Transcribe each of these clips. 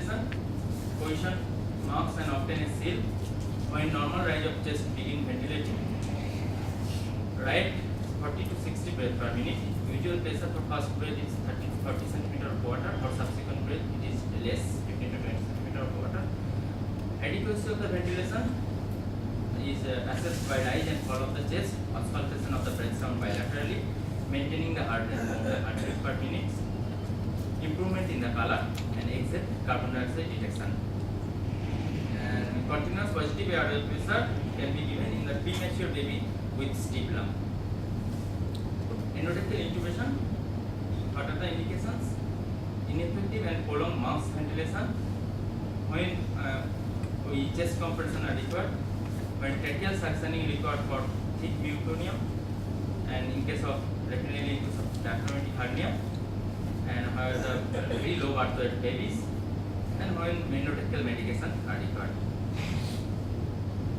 ventilation, position marks and obtain a seal. When normal rise of chest begin ventilating, right 40 to 60 breath per minute. Usual pressure for first breath is 30 to 40 cm of water. For subsequent breath it is less, 15 to 20 cm of water. Adequacy of the ventilation is assessed by rise and fall of the chest, auscultation of the brainstem bilaterally, maintaining the heart rate more than 100 per minute, improvement in the color, and exit carbon dioxide detection. And continuous positive airway pressure can be given in the premature baby with steep lung. Endotracheal intubation. What are the indications? Ineffective and prolonged mouth ventilation when chest compression are required, when tracheal suctioning required for thick meconium, and in case of retinal increase of diaphragmatic hernia, and where the very low birth weight babies, and when endotracheal medication are required.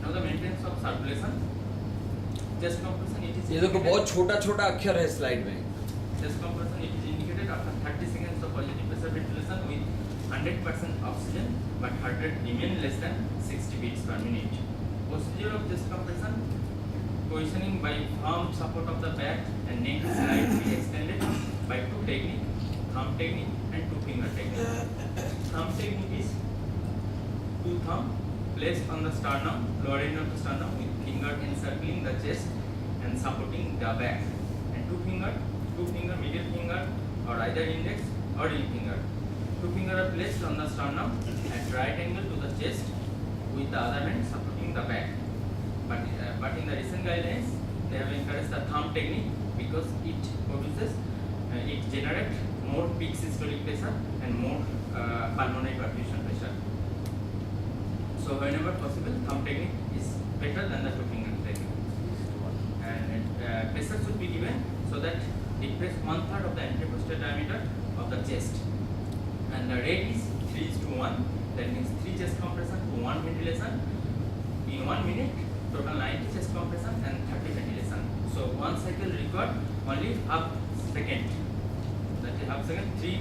Now the maintenance of circulation. Chest compression it is ये देखो बहुत छोटा छोटा अक्षर है slide में. Chest compression it is indicated after 30 seconds of positive pressure ventilation with 100% oxygen, but heart rate remain less than 60 beats per minute. Procedure of chest compression: positioning by firm support of the back and neck slightly extended by two techniques: thumb technique and two finger technique. Thumb technique is two thumb placed on the sternum, lower end of the sternum, with finger encircling the chest and supporting the back, and two finger, middle finger, or either index or ring finger. Two finger are placed on the sternum at right angle to the chest, with the other hand supporting the back. But in the recent guidelines, they have encouraged the thumb technique because it generates more peak systolic pressure and more pulmonary perfusion pressure. So whenever possible, thumb technique is better than the two finger technique. And pressure should be given so that depress 1/3 of the anteroposterior diameter of the chest. And the rate is 3:1. That means 3 chest compression to 1 ventilation. In 1 minute, total 90 chest compression and 30 ventilation. So 1 cycle required only half second. That is half second, 3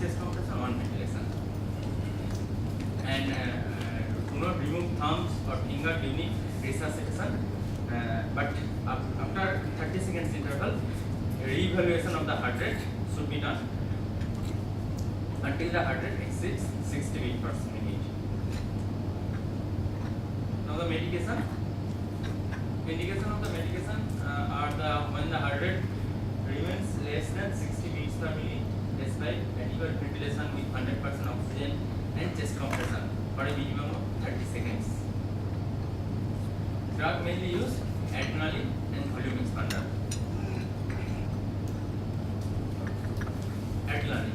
chest compression, 1 ventilation. And do not remove thumbs or finger during resuscitation. But after 30 seconds interval, re-evaluation of the heart rate should be done until the heart rate exceeds 60 beats per minute. Now the medication. Indication of the medication are when the heart rate remains less than 60 beats per minute, despite adequate ventilation with 100% oxygen and chest compression for a minimum of 30 seconds. Drug mainly used adrenaline and volume expander. Adrenaline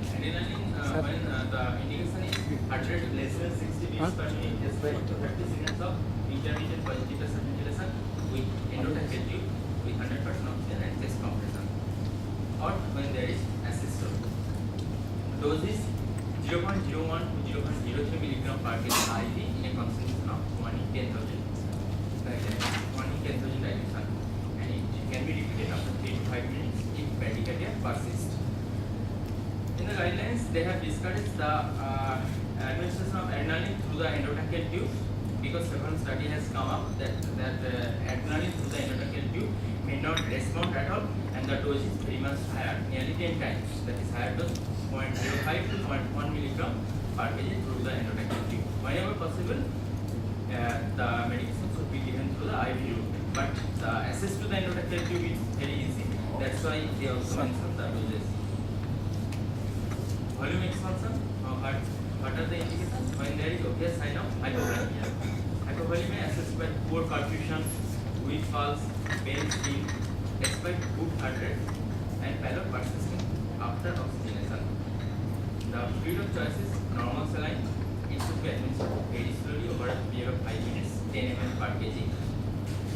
when the indication is heart rate less than 60 beats per minute, despite 30 seconds of intermittent positive pressure ventilation with endotracheal tube with 100% oxygen and chest compression, or when there is assistance. Dose is 0.01 to 0.03 milligram per kg IV in a concentration of 1 in 10,000 dilution, and it can be repeated after 3 to 5 minutes if bradycardia persists. In the guidelines, they have discouraged the administration of adrenaline through the endotracheal tube because several study has come up that adrenaline through the endotracheal tube may not respond at all, and the dose is very much higher, nearly 10 times. That is higher dose 0.05 to 0.1 milligram per kg through the endotracheal tube. Whenever possible, the medication should be given through the IV route, but the access to the endotracheal tube is very easy. That's why they also mention the doses. Volume expansion. What are the indications? When there is obvious sign of hypovolemia. Hypovolemia assessed by poor perfusion, weak pulse, pain, skin, despite good heart rate, and pallor persisting after oxygenation. The fluid of choice is normal saline. It should be administered very slowly over a period of 5 minutes, 10 ml per kg,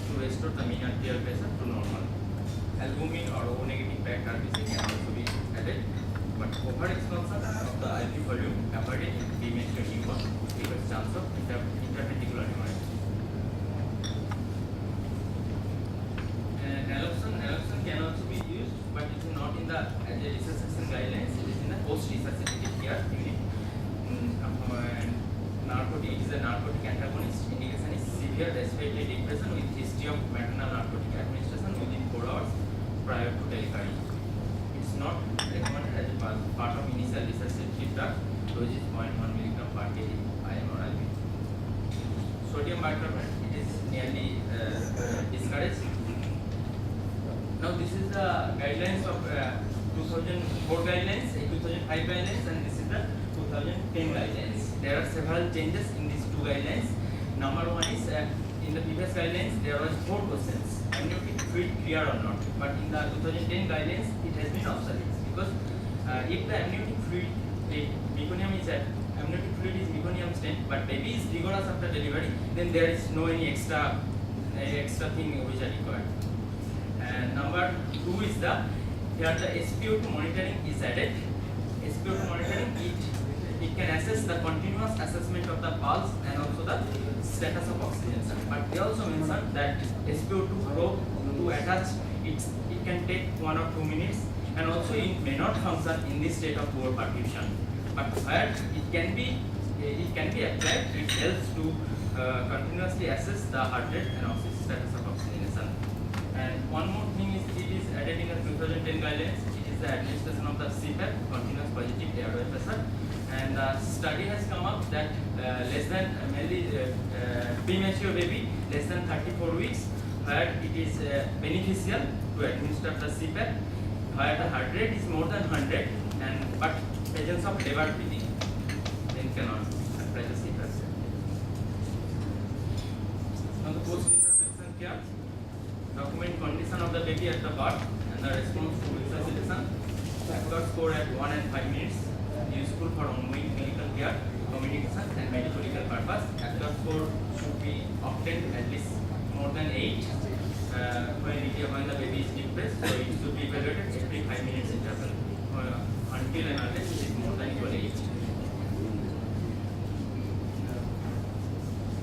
to restore the mean arterial pressure to normal. Albumin or O negative packed RBC can also be added, but over expansion of the IV volume avoided in premature newborn because chance of interventricular hemorrhage. Naloxone can also be used, but it is not in the resuscitation guidelines. It is in the post-resuscitative care unit. severe respiratory depression with history of maternal narcotic administration within 4 hours prior to delivery. It's not recommended as a part of initial resuscitative drug. Dose is 0.1 mg per kg IM or IV. Sodium bicarbonate, it is nearly discouraged. Now this is the guidelines of 2004 guidelines, 2005 guidelines, and this is the 2010 guidelines. There are several changes in these two guidelines. Number one is in the previous guidelines there was 4 questions: amniotic fluid clear or not. But in the 2010 guidelines it has been obsolete because if the amniotic fluid amniotic fluid is meconium stent, but baby is vigorous after delivery, then there is no any extra thing which are required. And number 2 is here the SpO2 monitoring is added. SpO2 monitoring, it can assess the continuous assessment of the pulse and also the status of oxygenation. But they also mention that SpO2 probe to attach it can take 1 or 2 minutes, and also it may not function in this state of poor perfusion. But where it can be applied, it helps to continuously assess the heart rate and oxygen status of oxygenation. And one more thing is it is added in the 2010 guidelines. It is the administration of the CPAP, continuous positive airway pressure. And the study has come up that less than premature baby less than 34 weeks, where it is beneficial to administer the CPAP, where the heart rate is more than 100, and but presence of labor breathing, then cannot apply the CPAP. Now the post-resuscitation care, document condition of the baby at the birth and the response to resuscitation. Factor score at 1 and 5 minutes, useful for ongoing clinical care, communication and medical purpose. Factor score should be obtained at least more than 8 when the baby is depressed, so it should be evaluated every 5 minutes interval until and unless it is more than equal 8.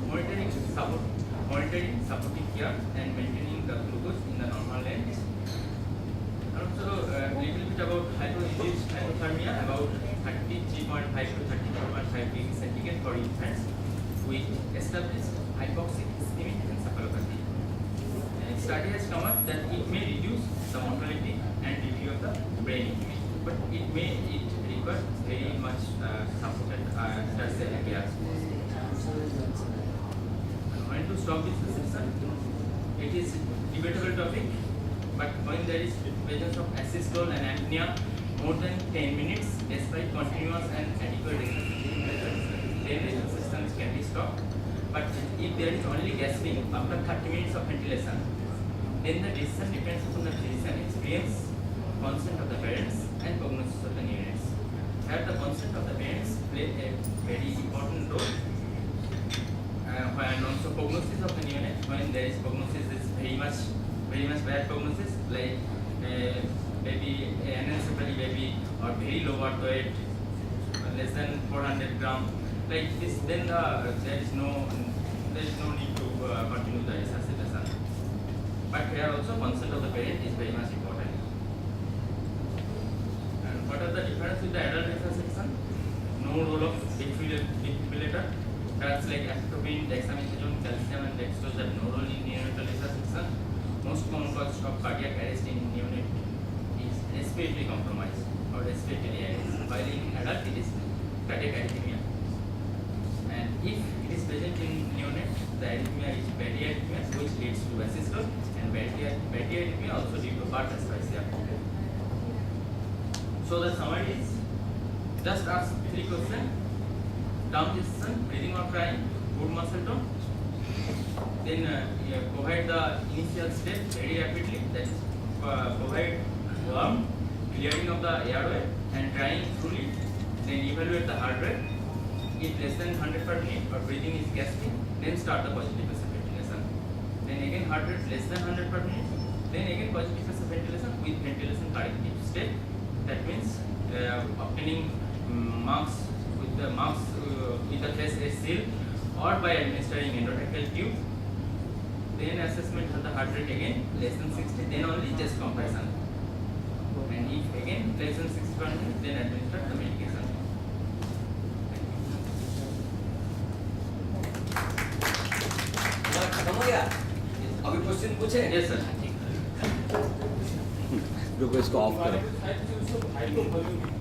Monitoring, supporting care and maintaining the glucose in the normal range. Also, a little bit about hyporeduced hypothermia, about 33.5 to 34.5 degrees centigrade for infants with established hypoxic ischemic encephalopathy. Study has come out that it may reduce the mortality and review of the brain injury, but it requires very much supported tertiary care. When to stop this session, it is debatable topic, but when there is presence of asystole and apnea more than 10 minutes despite continuous and adequate resuscitation measures, then resuscitation can be stopped. But if there is only gasping after 30 minutes of ventilation, then the decision depends upon the physician experience, consent of the parents, and prognosis of the neonates. Here the consent of the parents play a very important role. And also prognosis of the neonate, when there is prognosis is very much bad prognosis, like maybe anencephaly baby or very low birth weight, less than 400 gram, like this, then there is no need to continue the resuscitation. But here also consent of the parent is very much important. And what are the difference with the adult resuscitation? No role of defibrillator. Drugs like atropine, dexamethasone, calcium and dextrose have no role in neonatal resuscitation. Most common cause of cardiac arrest in neonate is respiratory compromise or respiratory arrest, while in adult it is cardiac arrhythmia. And if it is present in neonate, the arrhythmia is bradyarrhythmia, which leads to asystole, and bradyarrhythmia also due to heart asphyxia. So the summary is just ask 3 questions. Down decision, breathing or crying, good muscle tone. Then provide the initial step very rapidly, that is provide warm, clearing of the airway and drying truly. Then evaluate the heart rate. If less than 100 per minute or breathing is gasping, then start the positive pressure ventilation. Then again heart rate less than 100 per minute. Then again positive pressure ventilation with ventilation corrective step. That means obtaining marks with the face seal or by administering endotracheal tube. Then assessment of the heart rate again less than 60, then only chest compression. And if again less than 60 per minute, then administer the medication. What question पूछे Yes, sir. रुको इसको of करो